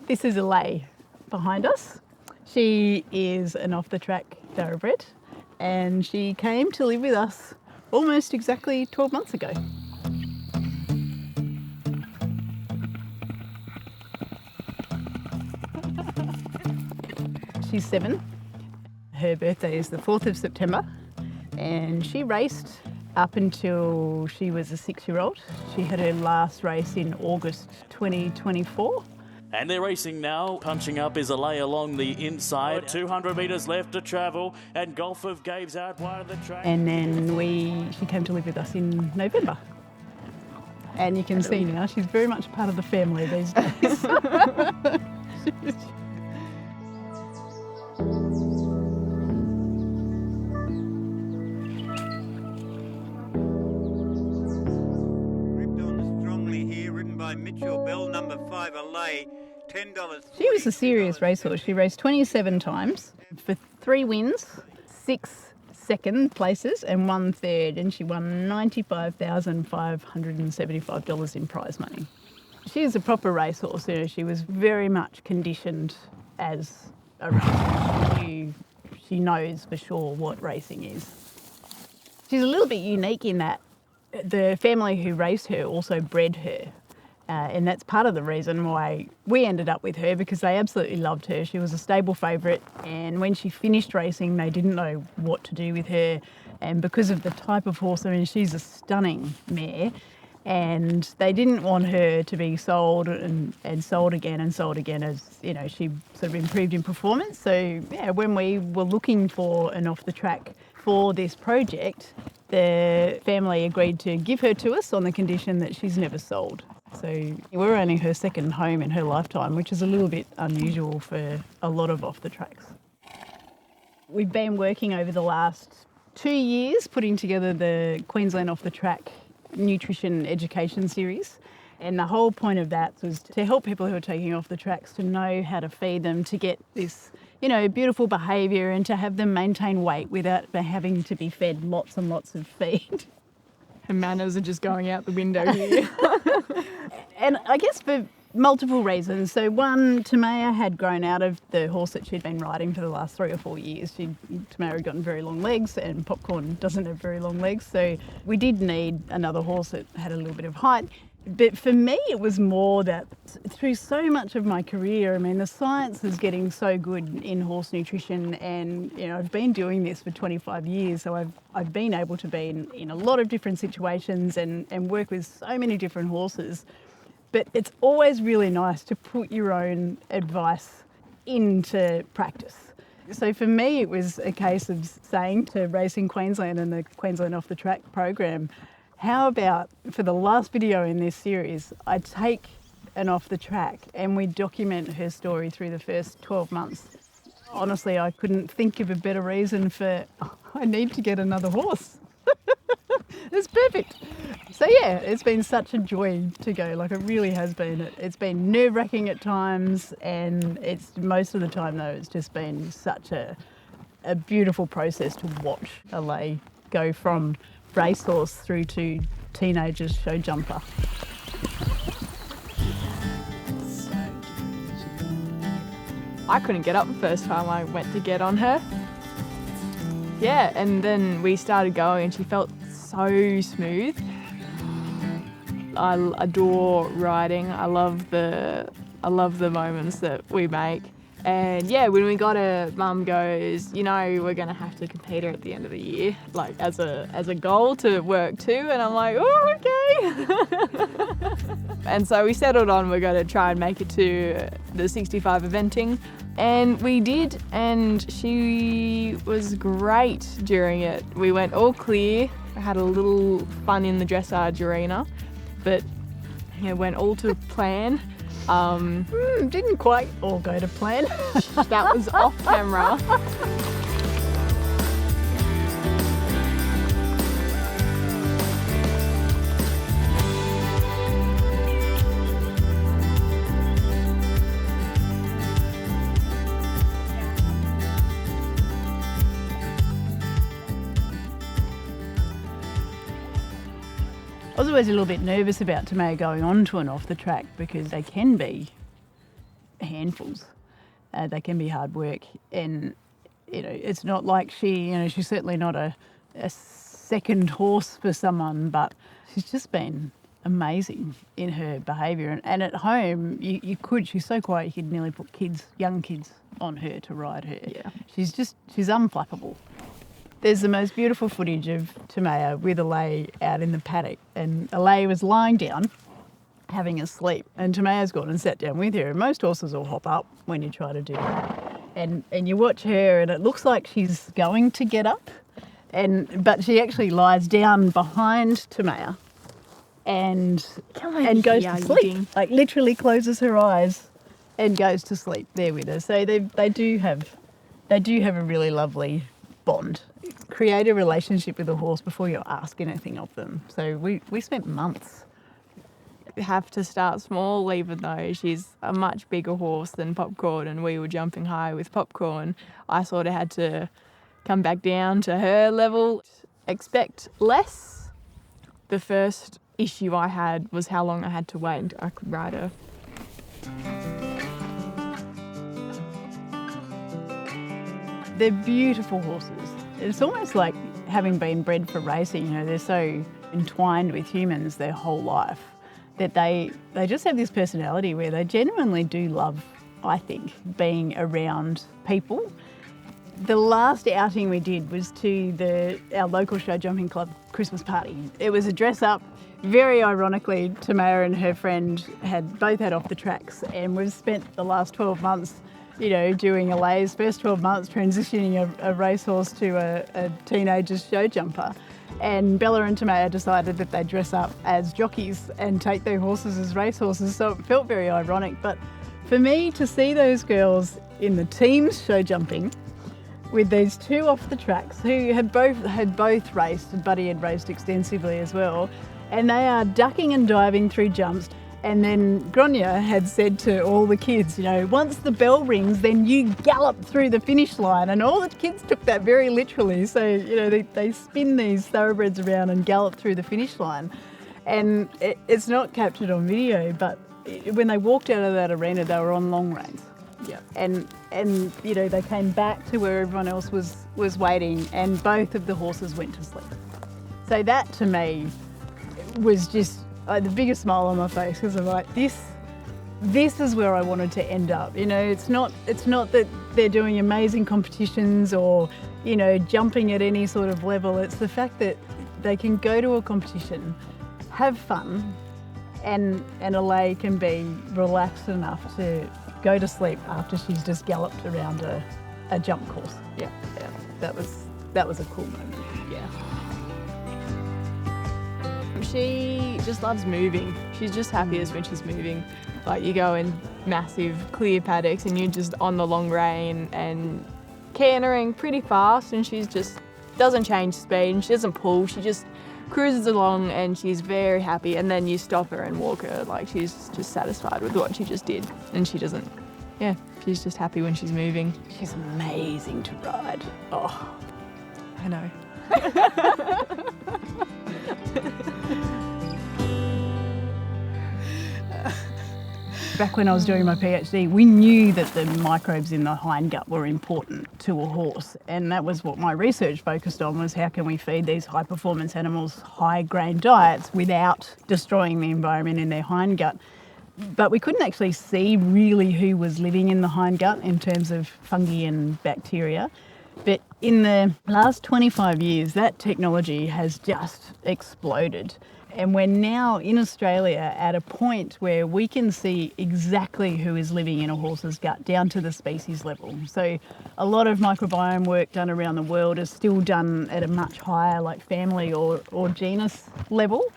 this is Allay behind us. She is an off-the-track thoroughbred and she came to live with us almost exactly 12 months ago. She's 7. Her birthday is the 4th of September and she raced up until she was a 6-year-old. She had her last race in August 2024. And they're racing now. Punching up is Allay along the inside. 200 metres left to travel. And Golf of Gabe's out wide of the track. And then she came to live with us in November. And you can see now she's very much part of the family these days. Mitchell Bell, number 5, Allay, $10. She was a serious racehorse. She raced 27 times for 3 wins, 6 second places and 1 third, and she won $95,575 in prize money. She is a proper racehorse. You know, she was very much conditioned as a racehorse. She knows for sure what racing is. She's a little bit unique in that the family who raced her also bred her. And that's part of the reason why we ended up with her, because they absolutely loved her. She was a stable favourite, and when she finished racing, they didn't know what to do with her. And because of the type of horse, I mean, she's a stunning mare, and they didn't want her to be sold and sold again and sold again as, you know, she sort of improved in performance. So, yeah, when we were looking for an off-the-track for this project, the family agreed to give her to us on the condition that she's never sold. So we're only her second home in her lifetime, which is a little bit unusual for a lot of off-the-tracks. We've been working over the last 2 years putting together the Queensland Off-the-Track Nutrition Education Series. And the whole point of that was to help people who are taking off the tracks to know how to feed them, to get this, you know, beautiful behaviour and to have them maintain weight without having to be fed lots and lots of feed. Her manners are just going out the window here. And I guess for multiple reasons. So one, Tamaya had grown out of the horse that she'd been riding for the last 3 or 4 years. Tamaya had gotten very long legs and Popcorn doesn't have very long legs. So we did need another horse that had a little bit of height. But for me, it was more that through so much of my career, I mean, the science is getting so good in horse nutrition, and, you know, I've been doing this for 25 years, so I've been able to be in a lot of different situations and work with so many different horses. But it's always really nice to put your own advice into practice. So for me, it was a case of saying to Racing Queensland and the Queensland Off the Track program, how about for the last video in this series, I take an off the track and we document her story through the first 12 months. Honestly, I couldn't think of a better reason for, I need to get another horse. It's perfect. So yeah, it's been such a joy to go, like it really has been. It's been nerve-wracking at times, and it's most of the time though, it's just been such a beautiful process to watch Allay go from racehorse through to teenagers show jumper. I couldn't get up the first time I went to get on her. Yeah, and then we started going and she felt so smooth. I adore riding. I love the moments that we make. And yeah, when we got her, Mum goes, you know, we're gonna have to compete her at the end of the year, like as a goal to work to. And I'm like, oh, okay. And so we settled on we're gonna try and make it to the 65 eventing. And we did, and she was great during it. We went all clear. I had a little fun in the dressage arena, but it went all to plan. Didn't quite all go to plan. That was off camera. I was always a little bit nervous about Tamaya going on to an off the track because they can be handfuls. They can be hard work, and it's not like she's certainly not a second horse for someone, but she's just been amazing in her behaviour. And at home, she's so quiet, you could nearly put young kids on her to ride her. Yeah. She's unflappable. There's the most beautiful footage of Tamaya with Allay out in the paddock, and Allay was lying down having a sleep, and Tamaya's gone and sat down with her. And most horses will hop up when you try to do that. And you watch her, and it looks like she's going to get up, but she actually lies down behind Tamaya and goes to sleep. Like literally closes her eyes and goes to sleep there with her. So they do have a really lovely bond. Create a relationship with a horse before you ask anything of them. So we spent months. Have to start small, even though she's a much bigger horse than Popcorn, and we were jumping high with Popcorn. I sort of had to come back down to her level. Expect less. The first issue I had was how long I had to wait until I could ride her. They're beautiful horses. It's almost like having been bred for racing. They're so entwined with humans their whole life that they just have this personality where they genuinely do love, I think, being around people. The last outing we did was to our local show jumping club Christmas party. It was a dress up. Very ironically, Tamara and her friend had both had off the tracks, and we've spent the last 12 months doing Allay's first 12 months transitioning a racehorse to a teenager's show jumper. And Bella and Tamaya decided that they'd dress up as jockeys and take their horses as racehorses, so it felt very ironic. But for me to see those girls in the team's show jumping with these two off the tracks who had both raced, and Buddy had raced extensively as well, and they are ducking and diving through jumps. And then Gronya had said to all the kids, once the bell rings, then you gallop through the finish line. And all the kids took that very literally. So, they spin these thoroughbreds around and gallop through the finish line. And it's not captured on video, but when they walked out of that arena, they were on long reins. Yeah. And they came back to where everyone else was waiting, and both of the horses went to sleep. So that to me was just the biggest smile on my face, because I'm like, this is where I wanted to end up. It's not that they're doing amazing competitions or jumping at any sort of level. It's the fact that they can go to a competition, have fun, and Allay can be relaxed enough to go to sleep after she's just galloped around a jump course. Yeah, that was a cool moment. Yeah. She just loves moving. She's just happiest when she's moving. Like, you go in massive clear paddocks and you're just on the long rein and cantering pretty fast, and she's just doesn't change speed and she doesn't pull. She just cruises along and she's very happy, and then you stop her and walk her. Like, she's just satisfied with what she just did, and she's just happy when she's moving. She's amazing to ride. Oh, I know. Back when I was doing my PhD, we knew that the microbes in the hindgut were important to a horse, and that was what my research focused on, was how can we feed these high performance animals high grain diets without destroying the environment in their hindgut. But we couldn't actually see really who was living in the hindgut in terms of fungi and bacteria. But in the last 25 years, that technology has just exploded. And we're now in Australia at a point where we can see exactly who is living in a horse's gut down to the species level. So a lot of microbiome work done around the world is still done at a much higher, like family or genus level.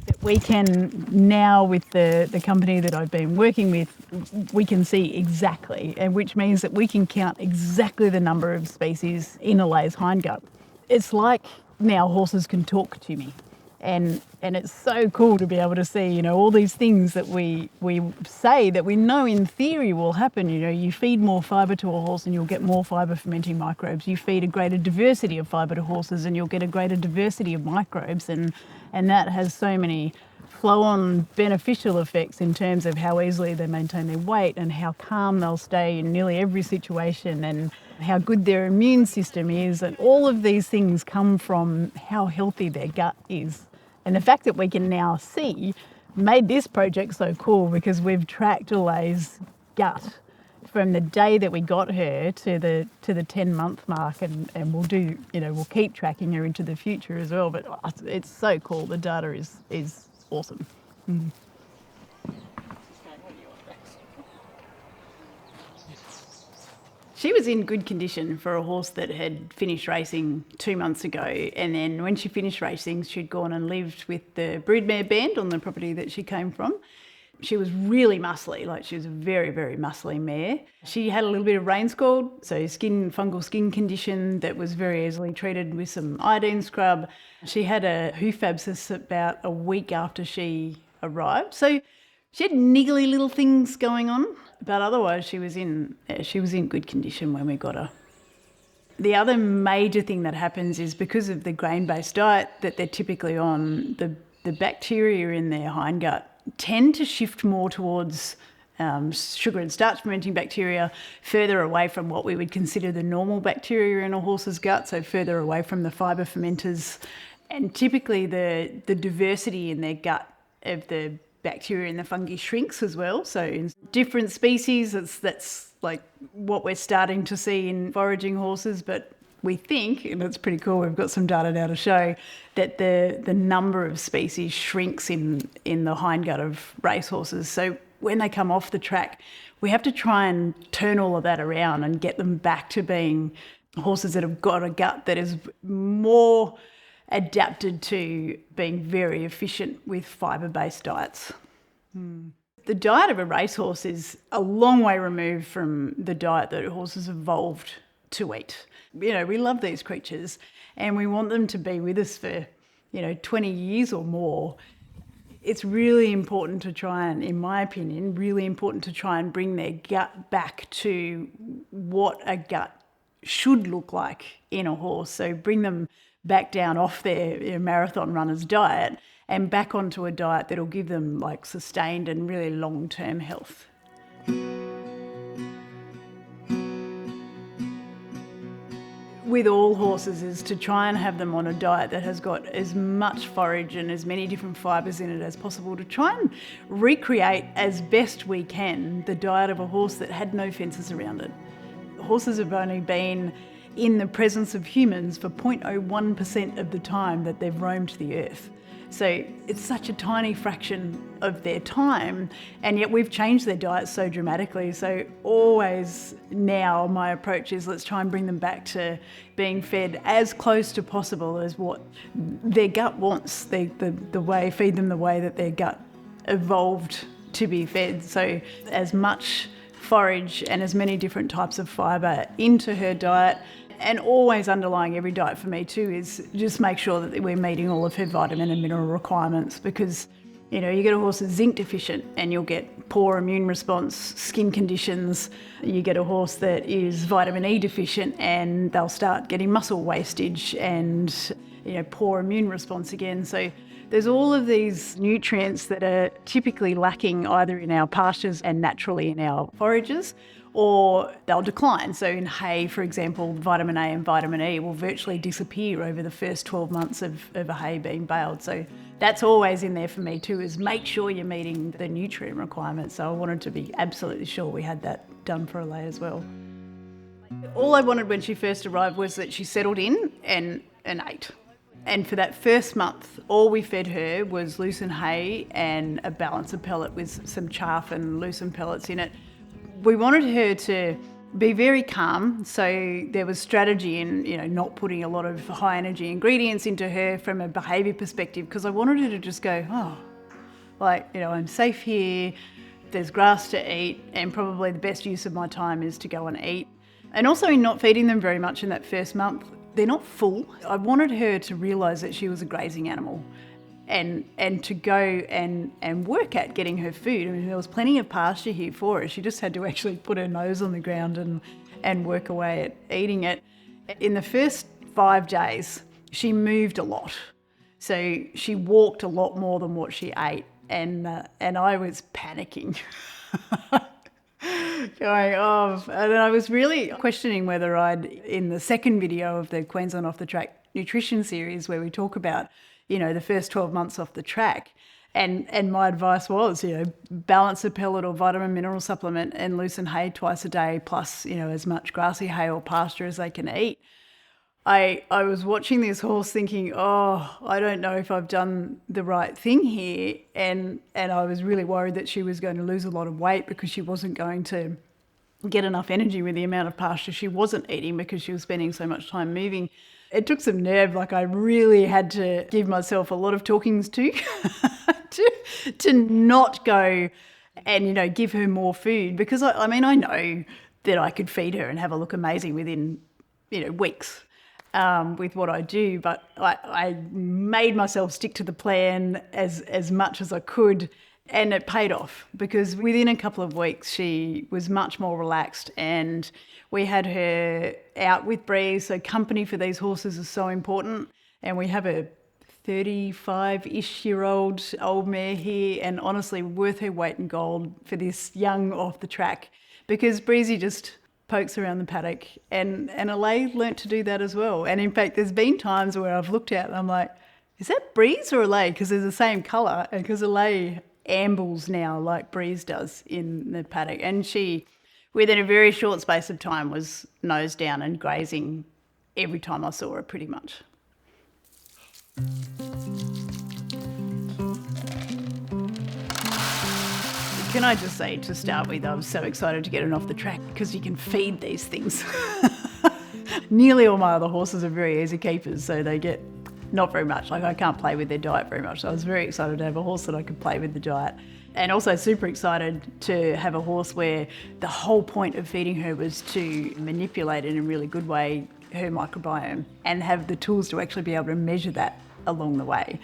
But we can now, with the company that I've been working with, we can see exactly, and which means that we can count exactly the number of species in Allay's hindgut. It's like now horses can talk to me. And it's so cool to be able to see, all these things that we say that we know in theory will happen. You feed more fibre to a horse and you'll get more fibre fermenting microbes. You feed a greater diversity of fibre to horses and you'll get a greater diversity of microbes. And that has so many flow-on beneficial effects in terms of how easily they maintain their weight and how calm they'll stay in nearly every situation and how good their immune system is. And all of these things come from how healthy their gut is. And the fact that we can now see made this project so cool because we've tracked Allay's gut from the day that we got her to the 10-month mark, and we'll do, we'll keep tracking her into the future as well. But it's so cool. The data is awesome. Mm. She was in good condition for a horse that had finished racing 2 months ago, and then when she finished racing, she'd gone and lived with the broodmare band on the property that she came from. She was really muscly, like she was a very, very muscly mare. She had a little bit of rain scald, so fungal skin condition that was very easily treated with some iodine scrub. She had a hoof abscess about a week after she arrived. So she had niggly little things going on, but otherwise she was in good condition when we got her. The other major thing that happens is because of the grain-based diet that they're typically on, the bacteria in their hindgut tend to shift more towards sugar and starch fermenting bacteria, further away from what we would consider the normal bacteria in a horse's gut, so further away from the fibre fermenters. And typically the diversity in their gut of the bacteria and the fungi shrinks as well. So in different species, that's like what we're starting to see in foraging horses, but we think, and it's pretty cool, we've got some data now to show, that the number of species shrinks in the hindgut of racehorses. So when they come off the track, we have to try and turn all of that around and get them back to being horses that have got a gut that is more adapted to being very efficient with fibre-based diets. The diet of a racehorse is a long way removed from the diet that horses evolved to eat. We love these creatures and we want them to be with us for, 20 years or more. It's really important to try and, in my opinion, bring their gut back to what a gut should look like in a horse. So bring them back down off their marathon runner's diet and back onto a diet that'll give them like sustained and really long-term health. With all horses is to try and have them on a diet that has got as much forage and as many different fibres in it as possible, to try and recreate as best we can the diet of a horse that had no fences around it. Horses have only been in the presence of humans for 0.01% of the time that they've roamed the earth. So it's such a tiny fraction of their time, and yet we've changed their diets so dramatically. So always now my approach is let's try and bring them back to being fed as close to possible as what their gut wants, feed them the way that their gut evolved to be fed. So as much forage and as many different types of fibre into her diet. And always underlying every diet for me too is just make sure that we're meeting all of her vitamin and mineral requirements, because you get a horse that's zinc deficient and you'll get poor immune response, skin conditions. You get a horse that is vitamin E deficient and they'll start getting muscle wastage and poor immune response again. So there's all of these nutrients that are typically lacking either in our pastures and naturally in our forages, or they'll decline. So in hay, for example, vitamin A and vitamin E will virtually disappear over the first 12 months of a hay being baled. So that's always in there for me too, is make sure you're meeting the nutrient requirements. So I wanted to be absolutely sure we had that done for Allay as well. All I wanted when she first arrived was that she settled in and ate. And for that first month, all we fed her was lucerne hay and a balancer pellet with some chaff and lucerne pellets in it. We wanted her to be very calm, so there was strategy in, not putting a lot of high energy ingredients into her from a behaviour perspective, because I wanted her to just go, I'm safe here, there's grass to eat, and probably the best use of my time is to go and eat. And also in not feeding them very much in that first month, they're not full. I wanted her to realise that she was a grazing animal. And to go and work at getting her food. I mean, there was plenty of pasture here for her. She just had to actually put her nose on the ground and work away at eating it. In the first 5 days, she moved a lot. So she walked a lot more than what she ate, and I was panicking. Going off, and I was really questioning whether in the second video of the Queensland Off the Track nutrition series, where we talk about, the first 12 months off the track, and my advice was, balance a pellet or vitamin mineral supplement and loosen hay twice a day, plus, as much grassy hay or pasture as they can eat. I was watching this horse thinking, I don't know if I've done the right thing here. And I was really worried that she was going to lose a lot of weight because she wasn't going to get enough energy with the amount of pasture she wasn't eating because she was spending so much time moving. It took some nerve. Like, I really had to give myself a lot of talkings to, to not go and, give her more food, because I know that I could feed her and have her look amazing within, weeks. With what I do, but I made myself stick to the plan as much as I could, and it paid off, because within a couple of weeks she was much more relaxed, and we had her out with Breeze. So company for these horses is so important, and we have a 35-ish-year-old old mare here, and honestly worth her weight in gold for this young off the track, because Breezy just pokes around the paddock, and Allay learnt to do that as well. And in fact, there's been times where I've looked at and I'm like, is that Breeze or Allay? Because they're the same colour, and because Allay ambles now like Breeze does in the paddock. And she, within a very short space of time, was nose down and grazing every time I saw her, pretty much. Can I just say, to start with, I was so excited to get it off the track because you can feed these things. Nearly all my other horses are very easy keepers, so they get not very much. Like, I can't play with their diet very much. So I was very excited to have a horse that I could play with the diet. And also super excited to have a horse where the whole point of feeding her was to manipulate in a really good way her microbiome and have the tools to actually be able to measure that along the way.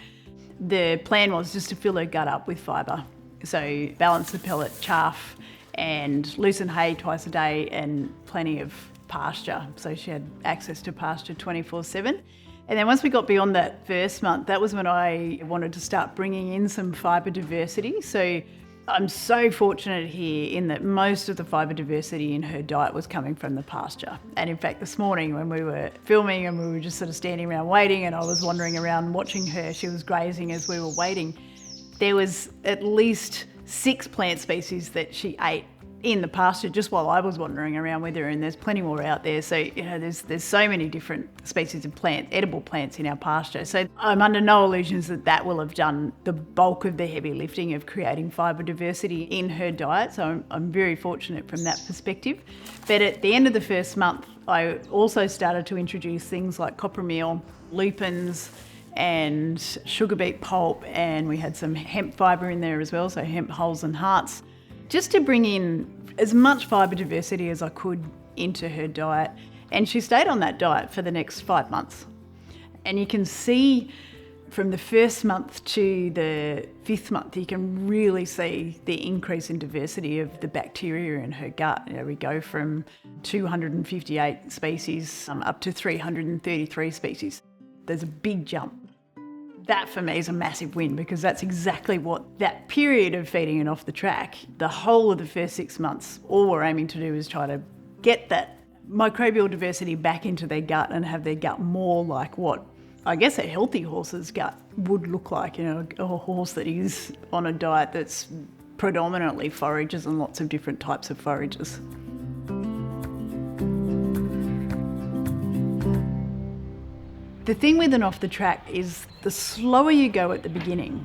The plan was just to fill her gut up with fibre. So balance the pellet, chaff, and loosen hay twice a day, and plenty of pasture. So she had access to pasture 24/7. And then once we got beyond that first month, that was when I wanted to start bringing in some fibre diversity. So I'm so fortunate here in that most of the fibre diversity in her diet was coming from the pasture. And in fact, this morning when we were filming and we were just sort of standing around waiting, and I was wandering around watching her, she was grazing as we were waiting. There was at least 6 plant species that she ate in the pasture just while I was wandering around with her, and there's plenty more out there. So, there's so many different species of edible plants in our pasture. So I'm under no illusions that will have done the bulk of the heavy lifting of creating fibre diversity in her diet. So I'm very fortunate from that perspective. But at the end of the first month, I also started to introduce things like copper meal, lupins, and sugar beet pulp, and we had some hemp fibre in there as well, so hemp hulls and hearts, just to bring in as much fibre diversity as I could into her diet. And she stayed on that diet for the next 5 months. And you can see from the first month to the 5th month, you can really see the increase in diversity of the bacteria in her gut. We go from 258 species up to 333 species. There's a big jump. That for me is a massive win, because that's exactly what that period of feeding and off the track, the whole of the first 6 months, all we're aiming to do is try to get that microbial diversity back into their gut and have their gut more like what I guess a healthy horse's gut would look like. A horse that is on a diet that's predominantly forages and lots of different types of forages. The thing with an off the track is the slower you go at the beginning,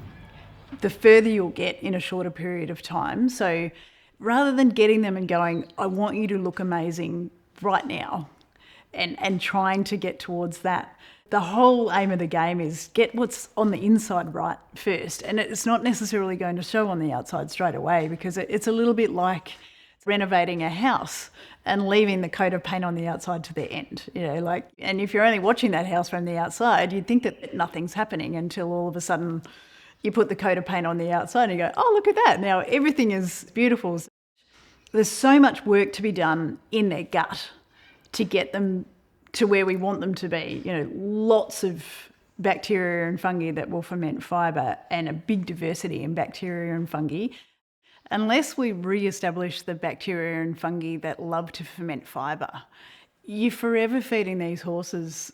the further you'll get in a shorter period of time. So rather than getting them and going, I want you to look amazing right now, and trying to get towards that, the whole aim of the game is get what's on the inside right first. And it's not necessarily going to show on the outside straight away, because it's a little bit like renovating a house and leaving the coat of paint on the outside to the end, and if you're only watching that house from the outside, you'd think that nothing's happening until all of a sudden you put the coat of paint on the outside and you go, oh, look at that. Now everything is beautiful. There's so much work to be done in their gut to get them to where we want them to be. Lots of bacteria and fungi that will ferment fibre and a big diversity in bacteria and fungi, unless we re-establish the bacteria and fungi that love to ferment fibre, you're forever feeding these horses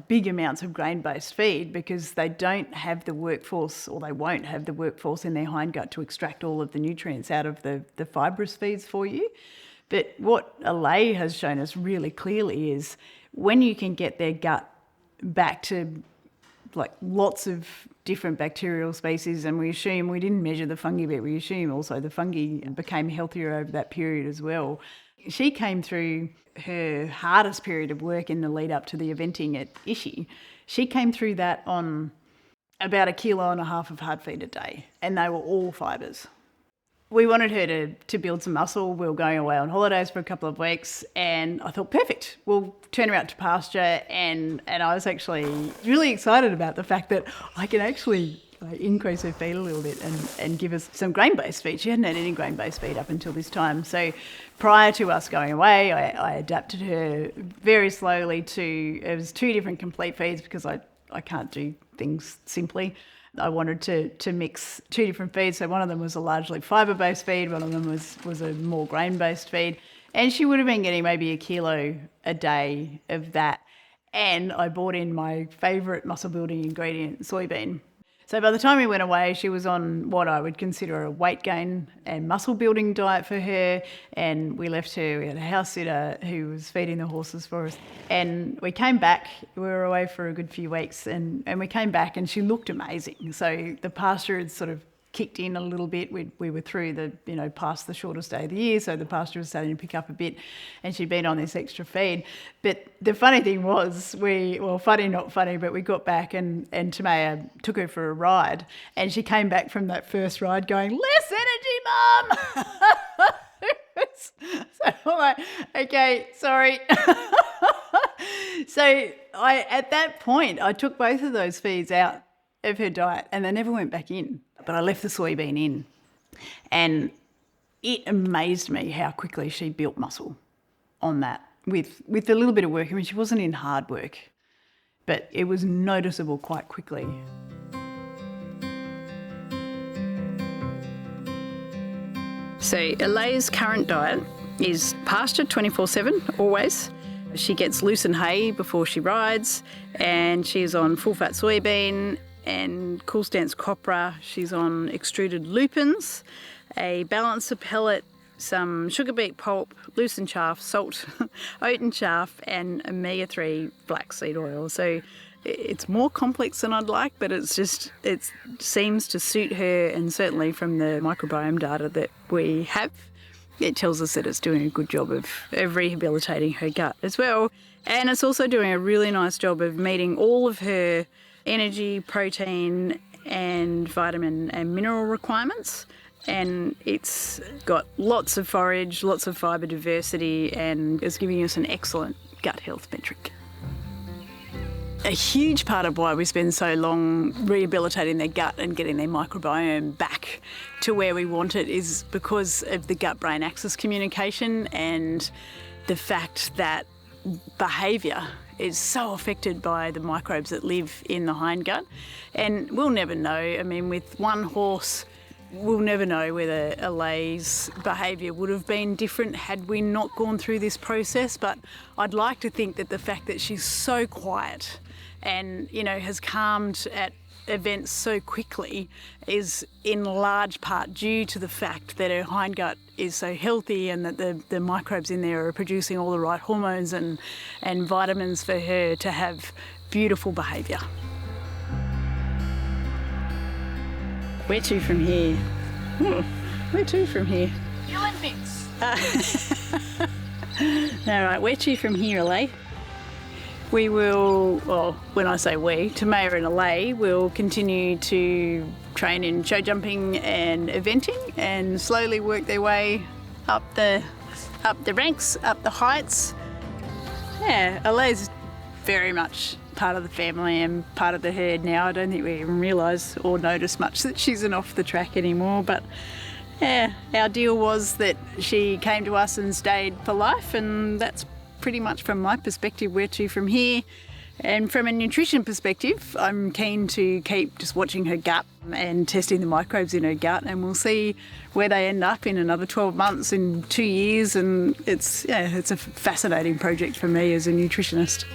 big amounts of grain-based feed because they don't have the workforce, or they won't have the workforce in their hindgut to extract all of the nutrients out of the fibrous feeds for you. But what Allay has shown us really clearly is when you can get their gut back to lots of different bacterial species, and we didn't measure the fungi, but we assume also the fungi became healthier over that period as well. She came through her hardest period of work in the lead up to the eventing at Ishi. She came through that on about 1.5 kilos of hard feed a day, and they were all fibres. We wanted her to build some muscle. We were going away on holidays for a couple of weeks, and I thought, perfect, we'll turn her out to pasture. And I was actually really excited about the fact that I can actually increase her feed a little bit and give us some grain-based feed. She hadn't had any grain-based feed up until this time. So prior to us going away, I adapted her very slowly it was 2 different complete feeds because I can't do things simply. I wanted to mix 2 different feeds. So one of them was a largely fibre-based feed, one of them was a more grain-based feed. And she would have been getting maybe 1 kilo a day of that. And I bought in my favourite muscle-building ingredient, soybean. So by the time we went away, she was on what I would consider a weight gain and muscle building diet for her. And we left her, we had a house sitter who was feeding the horses for us. And we came back, we were away for a good few weeks, and we came back and she looked amazing. So the pasture had sort of kicked in a little bit. We were through past the shortest day of the year, so the pasture was starting to pick up a bit, and she'd been on this extra feed. But the funny thing was, funny not funny, but we got back and Tamaya took her for a ride, and she came back from that first ride going, "Less energy, Mum!" So I'm like, okay, sorry. So at that point, I took both of those feeds out of her diet and they never went back in. But I left the soybean in, and it amazed me how quickly she built muscle on that with a little bit of work. I mean, she wasn't in hard work, but it was noticeable quite quickly. So Allay's current diet is pasture 24/7, always. She gets lucerne hay before she rides, and she's on full-fat soybean and cool stance copra. She's on extruded lupins, a balancer pellet, some sugar beet pulp, lucerne chaff, salt, oat chaff, and omega-3 black seed oil. So it's more complex than I'd like, but it seems to suit her, and certainly from the microbiome data that we have, it tells us that it's doing a good job of rehabilitating her gut as well. And it's also doing a really nice job of meeting all of her energy, protein and vitamin and mineral requirements, and it's got lots of forage, lots of fibre diversity, and is giving us an excellent gut health metric. A huge part of why we spend so long rehabilitating their gut and getting their microbiome back to where we want it is because of the gut-brain axis communication and the fact that behaviour is so affected by the microbes that live in the hindgut. And we'll never know. I mean, with one horse, we'll never know whether Allay's behaviour would have been different had we not gone through this process. But I'd like to think that the fact that she's so quiet and, has calmed at events so quickly is in large part due to the fact that her hindgut is so healthy and that the microbes in there are producing all the right hormones and vitamins for her to have beautiful behaviour. Where to from here? Where to from here? The Olympics. All right, where to from here, Allay? We will, when I say we, Tamaya and Allay will continue to train in show jumping and eventing and slowly work their way up the ranks, up the heights. Yeah, Allay's very much part of the family and part of the herd now. I don't think we even realise or notice much that she's an off the track anymore, but yeah, our deal was that she came to us and stayed for life, and that's pretty much from my perspective where to from here. And from a nutrition perspective, I'm keen to keep just watching her gut and testing the microbes in her gut, and we'll see where they end up in another 12 months, in 2 years, and it's a fascinating project for me as a nutritionist.